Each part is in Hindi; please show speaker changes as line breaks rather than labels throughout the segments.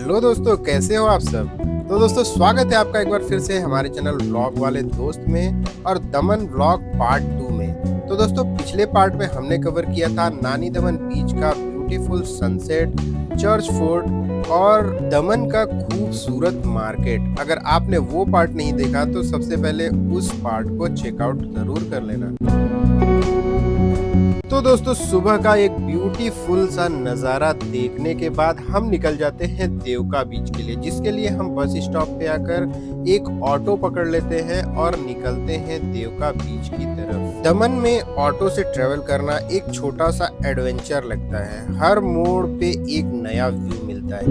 हेलो दोस्तों, कैसे हो आप सब। तो दोस्तों, स्वागत है आपका एक बार फिर से हमारे चैनल व्लॉग वाले दोस्त में और दमन व्लॉग पार्ट 2 में। तो दोस्तों, पिछले पार्ट में हमने कवर किया था नानी दमन बीच का ब्यूटीफुल सनसेट, चर्च फोर्ट और दमन का खूबसूरत मार्केट। अगर आपने वो पार्ट नहीं देखा तो सबसे पहले उस पार्ट को चेकआउट जरूर कर लेना। तो दोस्तों, सुबह का एक ब्यूटीफुल सा नज़ारा देखने के बाद हम निकल जाते हैं देवका बीच के लिए, जिसके लिए हम बस स्टॉप पे आकर एक ऑटो पकड़ लेते हैं और निकलते हैं देवका बीच की तरफ। दमन में ऑटो से ट्रेवल करना एक छोटा सा एडवेंचर लगता है। हर मोड़ पे एक नया व्यू मिलता है।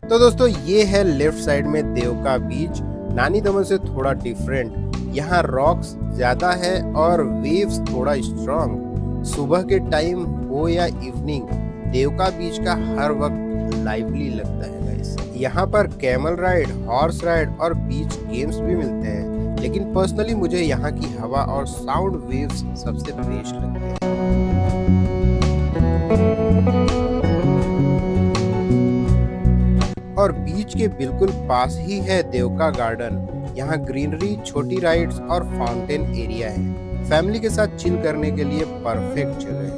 तो दोस्तों, ये है लेफ्ट साइड में देवका बीच, नानी दमन से थोड़ा डिफरेंट। यहाँ रॉक्स ज्यादा है और वेव्स थोड़ा स्ट्रॉन्ग। सुबह के टाइम हो या इवनिंग, देवका बीच का हर वक्त लाइवली लगता है गाइस। यहाँ पर कैमल राइड, हॉर्स राइड और बीच गेम्स भी मिलते हैं, लेकिन पर्सनली मुझे यहाँ की हवा और साउंड वेव्स सबसे बेस्ट लगते हैं। और बीच के बिल्कुल पास ही है देवका गार्डन। यहाँ ग्रीनरी, छोटी राइड्स और फाउंटेन एरिया है। फैमिली के साथ चिल करने के लिए परफेक्ट जगह है।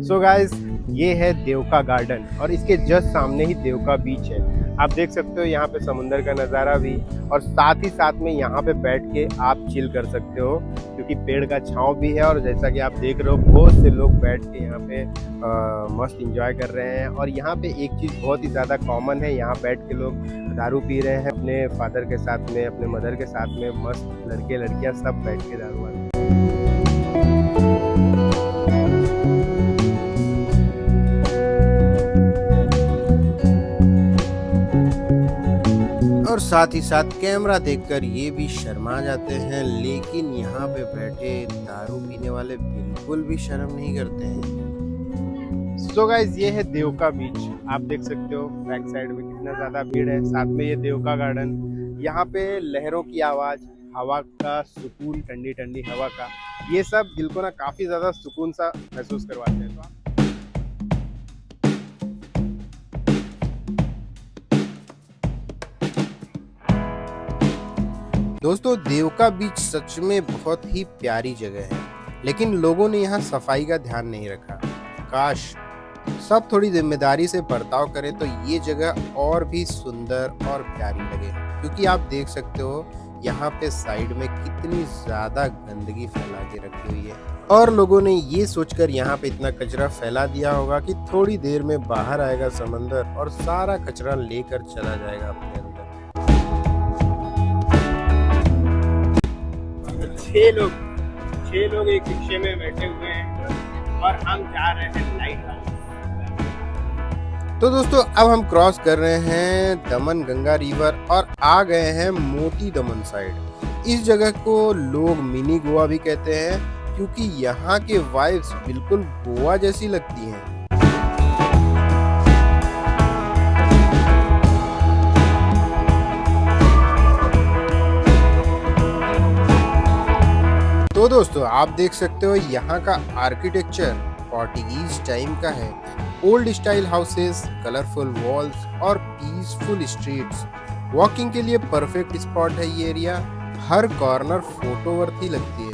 सो गाइस, ये है देवका गार्डन और इसके जस्ट सामने ही देवका बीच है। आप देख सकते हो यहाँ पे समुंदर का नज़ारा भी, और साथ ही साथ में यहाँ पे बैठ के आप चिल कर सकते हो क्योंकि पेड़ का छांव भी है। और जैसा कि आप देख रहे हो, बहुत से लोग बैठ के यहाँ पे मस्त एंजॉय कर रहे हैं। और यहाँ पे एक चीज़ बहुत ही ज़्यादा कॉमन है, यहाँ बैठ के लोग दारू पी रहे हैं अपने फादर के साथ में, अपने मदर के साथ में। मस्त लड़के लड़कियाँ सब बैठ के दारू वारू। और साथ ही साथ कैमरा देखकर ये भी शर्मा जाते हैं, लेकिन यहाँ पे बैठे दारू पीने वाले बिल्कुल भी शर्म नहीं करते हैं। सो गाइस, ये है देवका बीच। आप देख सकते हो बैक साइड में कितना ज्यादा भीड़ है। साथ में ये देवका गार्डन, यहाँ पे लहरों की आवाज, हवा का सुकून, ठंडी ठंडी हवा का, ये सब दिल को ना काफी ज्यादा सुकून सा महसूस करवाते हैं। तो दोस्तों, देवका बीच सच में बहुत ही प्यारी जगह है, लेकिन लोगों ने यहाँ सफाई का ध्यान नहीं रखा। काश सब थोड़ी जिम्मेदारी से बर्ताव करें तो ये जगह और भी सुंदर और प्यारी लगे। क्योंकि आप देख सकते हो यहाँ पे साइड में कितनी ज्यादा गंदगी फैला के रखी हुई है, और लोगों ने ये सोचकर यहाँ पे इतना कचरा फैला दिया होगा कि थोड़ी देर में बाहर आएगा समंदर और सारा कचरा लेकर चला जाएगा अपने अंदर। 6 लोग एक रिक्शे में बैठे हुए हैं और हम जा रहे हैं लाइट हाउस। तो दोस्तों, अब हम क्रॉस कर रहे हैं दमन गंगा रिवर और आ गए हैं मोती दमन साइड। इस जगह को लोग मिनी गोवा भी कहते हैं क्योंकि यहाँ के वाइब्स बिल्कुल गोवा जैसी लगती हैं। तो दोस्तों, आप देख सकते हो यहाँ का आर्किटेक्चर पोर्टुगीज टाइम का है। Old style houses, colourful walls और पीसफुल स्ट्रीट्स। वॉकिंग के लिए परफेक्ट स्पॉट है ये एरिया। हर कॉर्नर फोटो वर्थी लगती है।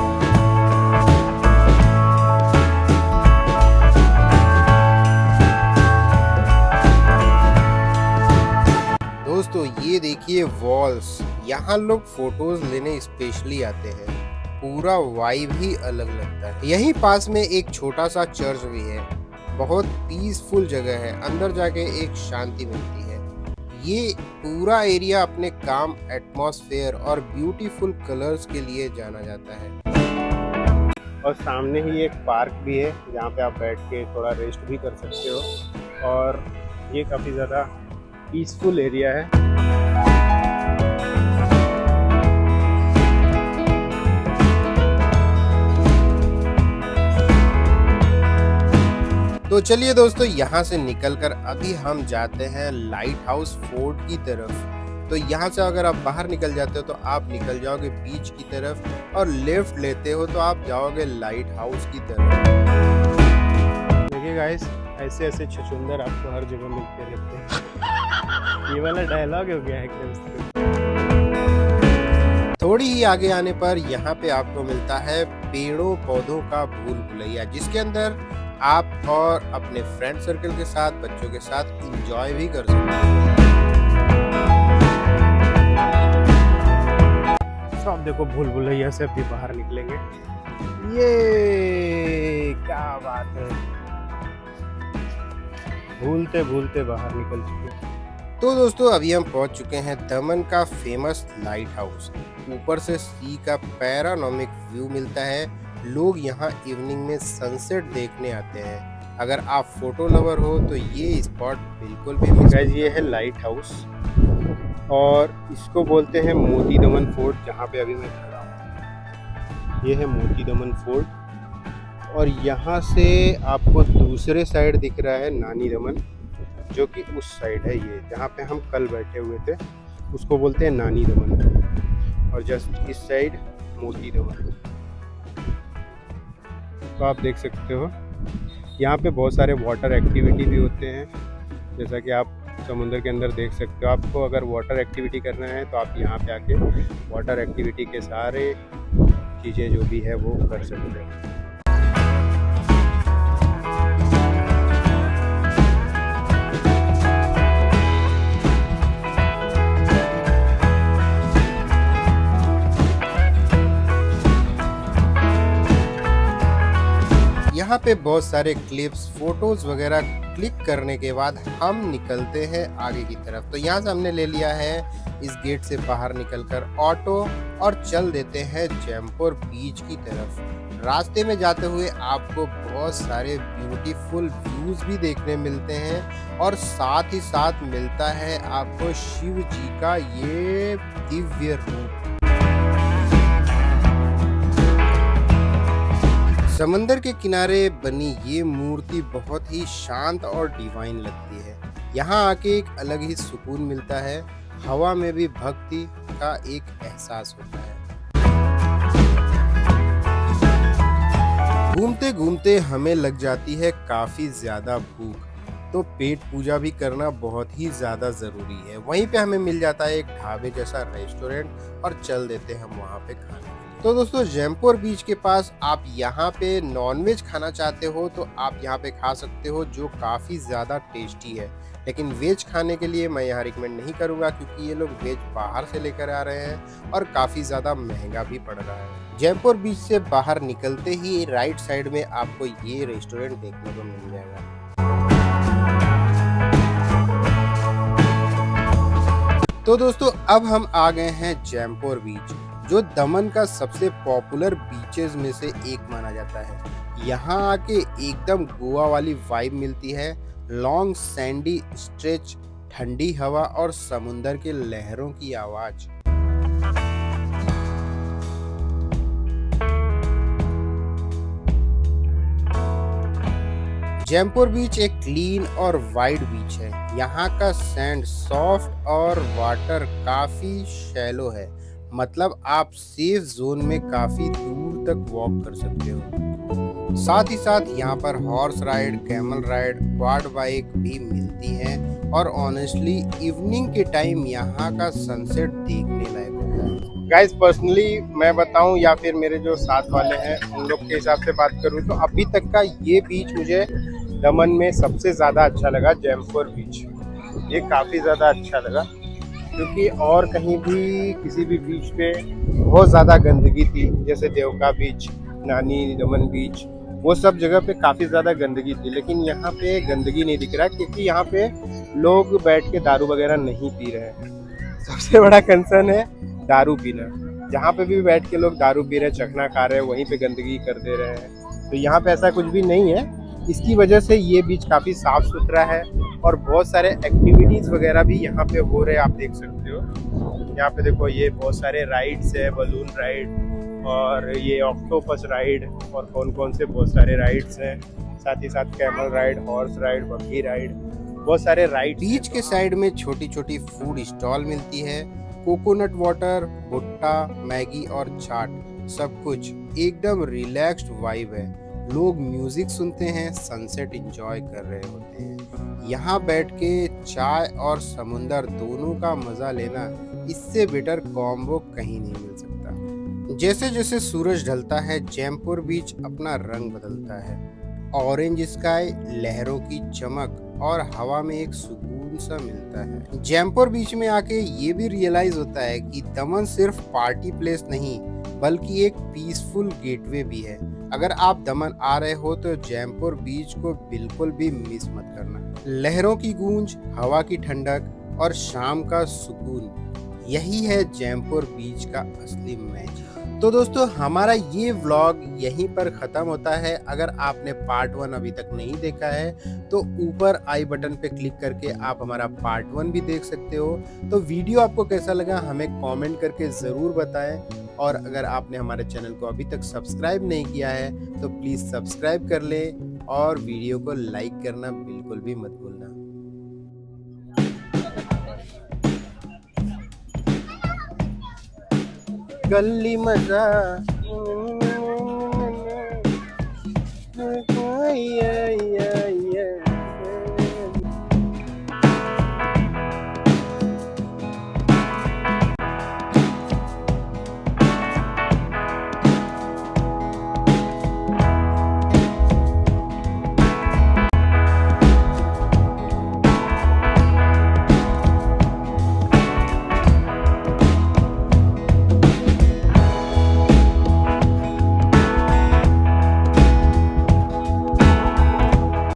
दोस्तों, ये देखिए वॉल्स, यहाँ लोग फोटोज लेने स्पेशली आते हैं। पूरा वाइब ही अलग लगता है। यहीं पास में एक छोटा सा चर्च भी है। बहुत पीसफुल जगह है, अंदर जाके एक शांति मिलती है। ये पूरा एरिया अपने काम, एटमॉस्फेयर और ब्यूटीफुल कलर्स के लिए जाना जाता है। और सामने ही एक पार्क भी है जहाँ पे आप बैठ के थोड़ा रेस्ट भी कर सकते हो, और ये काफ़ी ज़्यादा पीसफुल एरिया है। तो चलिए दोस्तों, यहाँ से निकलकर अभी हम जाते हैं लाइट हाउस फोर्ट की तरफ। तो यहाँ से अगर आप बाहर निकल जाते हो तो आप निकल जाओगे बीच की तरफ, और लेफ्ट लेते हो तो आप जाओगे लाइट हाउस की तरफ। देखिए गाइस, ऐसे ऐसे छछूंदर आपको हर जगह मिलते रहते हैं। ये वाला डायलॉग हो गया है एकदम। थोड़ी ही आगे आने पर यहाँ पे आपको मिलता है पेड़ों पौधों का भूल भुलैया, जिसके अंदर आप और अपने फ्रेंड सर्कल के साथ, बच्चों के साथ एंजॉय भी कर सकते हैं। तो आप देखो भूल भुलैया से अभी बाहर निकलेंगे। ये क्या बात है, भूलते भूलते बाहर निकल चुके हैं। तो दोस्तों अभी हम पहुंच चुके हैं दमन का फेमस लाइट हाउस। ऊपर से सी का पैरानोमिक व्यू मिलता है। लोग यहाँ इवनिंग में सनसेट देखने आते हैं। अगर आप फोटो लवर हो तो ये स्पॉट बिल्कुल भी मिस। ये है लाइट हाउस और इसको बोलते हैं मोती दमन फोर्ट, जहाँ पे अभी मैं खड़ा हूँ। ये है मोती दमन फोर्ट और यहाँ से आपको दूसरे साइड दिख रहा है नानी दमन, जो कि उस साइड है। ये जहाँ पे हम कल बैठे हुए थे उसको बोलते हैं नानी दमन, और जस्ट इस साइड मोती दमन। तो आप देख सकते हो यहाँ पे बहुत सारे वाटर एक्टिविटी भी होते हैं, जैसा कि आप समुद्र के अंदर देख सकते हो। आपको अगर वाटर एक्टिविटी करना है तो आप यहाँ पे आके वाटर एक्टिविटी के सारे चीज़ें जो भी है वो कर सकते हैं। यहाँ पे बहुत सारे क्लिप्स, फोटोज वगैरह क्लिक करने के बाद हम निकलते हैं आगे की तरफ। तो यहाँ से हमने ले लिया है इस गेट से बाहर निकलकर ऑटो और चल देते हैं जयपुर बीच की तरफ। रास्ते में जाते हुए आपको बहुत सारे ब्यूटीफुल व्यूज भी देखने मिलते हैं, और साथ ही साथ मिलता है आपको शिव जी का ये दिव्य रूप। समंदर के किनारे बनी ये मूर्ति बहुत ही शांत और डिवाइन लगती है। यहाँ आके एक अलग ही सुकून मिलता है। हवा में भी भक्ति का एक एहसास होता है। घूमते घूमते हमें लग जाती है काफी ज्यादा भूख, तो पेट पूजा भी करना बहुत ही ज्यादा जरूरी है। वहीं पे हमें मिल जाता है एक ढाबे जैसा रेस्टोरेंट, और चल देते हैं हम वहाँ पे खाने। तो दोस्तों जयपुर बीच के पास आप यहाँ पे नॉनवेज खाना चाहते हो तो आप यहाँ पे खा सकते हो, जो काफ़ी ज़्यादा टेस्टी है। लेकिन वेज खाने के लिए मैं यहाँ रिकमेंड नहीं करूँगा, क्योंकि ये लोग वेज बाहर से लेकर आ रहे हैं और काफ़ी ज़्यादा महंगा भी पड़ रहा है। जयपुर बीच से बाहर निकलते ही राइट साइड में आपको ये रेस्टोरेंट देखने को मिल जाएगा। तो दोस्तों अब हम आ गए हैं जयपुर बीच, जो दमन का सबसे पॉपुलर बीचेस में से एक माना जाता है। यहाँ आके एकदम गोवा वाली वाइब मिलती है। लॉन्ग सैंडी स्ट्रेच, ठंडी हवा और समुंदर के लहरों की आवाज। जयपुर बीच एक क्लीन और वाइड बीच है। यहाँ का सैंड सॉफ्ट और वाटर काफी शैलो है, मतलब आप सेफ जोन में काफी दूर तक वॉक कर सकते हो। साथ ही साथ यहाँ पर horse ride, camel ride, quad bike भी मिलती हैं, और ऑनेस्टली इवनिंग के टाइम यहाँ का सनसेट देखने लायक होता है। गाइस पर्सनली मैं बताऊं या फिर मेरे जो साथ वाले हैं उन लोग के हिसाब से बात करूं तो अभी तक का ये बीच मुझे दमन में सबसे ज़्यादा अच्छा लगा। जयपुर बीच ये काफ़ी ज़्यादा अच्छा लगा, क्योंकि और कहीं भी किसी भी बीच पे बहुत ज़्यादा गंदगी थी, जैसे देवका बीच, नानी दमन बीच, वो सब जगह पे काफ़ी ज़्यादा गंदगी थी। लेकिन यहाँ पे गंदगी नहीं दिख रहा, क्योंकि यहाँ पे लोग बैठ के दारू वगैरह नहीं पी रहे हैं। सबसे बड़ा कंसर्न है दारू पीना। जहाँ पे भी बैठ के लोग दारू पी रहे हैं, चखना खा रहे हैं, वहीं पे गंदगी कर दे रहे हैं। तो यहाँ पे ऐसा कुछ भी नहीं है। इसकी वजह से ये बीच काफ़ी साफ सुथरा है, और बहुत सारे एक्टिविटीज़ वगैरह भी यहाँ पे हो रहे हैं, आप देख सकते हो। यहाँ पे देखो ये बहुत सारे राइड्स है, बलून राइड और ये ऑक्टोपस राइड, और कौन कौन से बहुत सारे राइड्स हैं। साथ ही साथ कैमल राइड, हॉर्स राइड, बग्गी राइड, बहुत सारे राइड्स बीच के साइड में छोटी छोटी फूड स्टॉल मिलती है। कोकोनट वाटर, भुट्टा, मैगी और चाट, सब कुछ एकदम रिलैक्स्ड वाइब है। लोग म्यूजिक सुनते हैं, सनसेट एंजॉय कर रहे होते हैं। यहाँ बैठ के चाय और समुंदर दोनों का मजा लेना, इससे बेटर कॉम्बो कहीं नहीं मिल सकता। जैसे जैसे सूरज ढलता है, जयपुर बीच अपना रंग बदलता है। ऑरेंज स्काई, लहरों की चमक और हवा में एक सुकून सा मिलता है। जयपुर बीच में आके ये भी रियलाइज होता है कि दमन सिर्फ पार्टी प्लेस नहीं, बल्कि एक पीसफुल गेटवे भी है। अगर आप दमन आ रहे हो तो जयपुर बीच को बिल्कुल भी मिस मत करना। लहरों की गूंज, हवा की ठंडक और शाम का सुकून, यही है जयपुर बीच का असली मैजिक। तो दोस्तों, हमारा ये व्लॉग यहीं पर ख़त्म होता है। अगर आपने पार्ट 1 अभी तक नहीं देखा है तो ऊपर आई बटन पे क्लिक करके आप हमारा पार्ट 1 भी देख सकते हो। तो वीडियो आपको कैसा लगा हमें कमेंट करके ज़रूर बताएं। और अगर आपने हमारे चैनल को अभी तक सब्सक्राइब नहीं किया है तो प्लीज़ सब्सक्राइब कर लें और वीडियो को लाइक करना बिल्कुल भी मत भूलना। गली मजा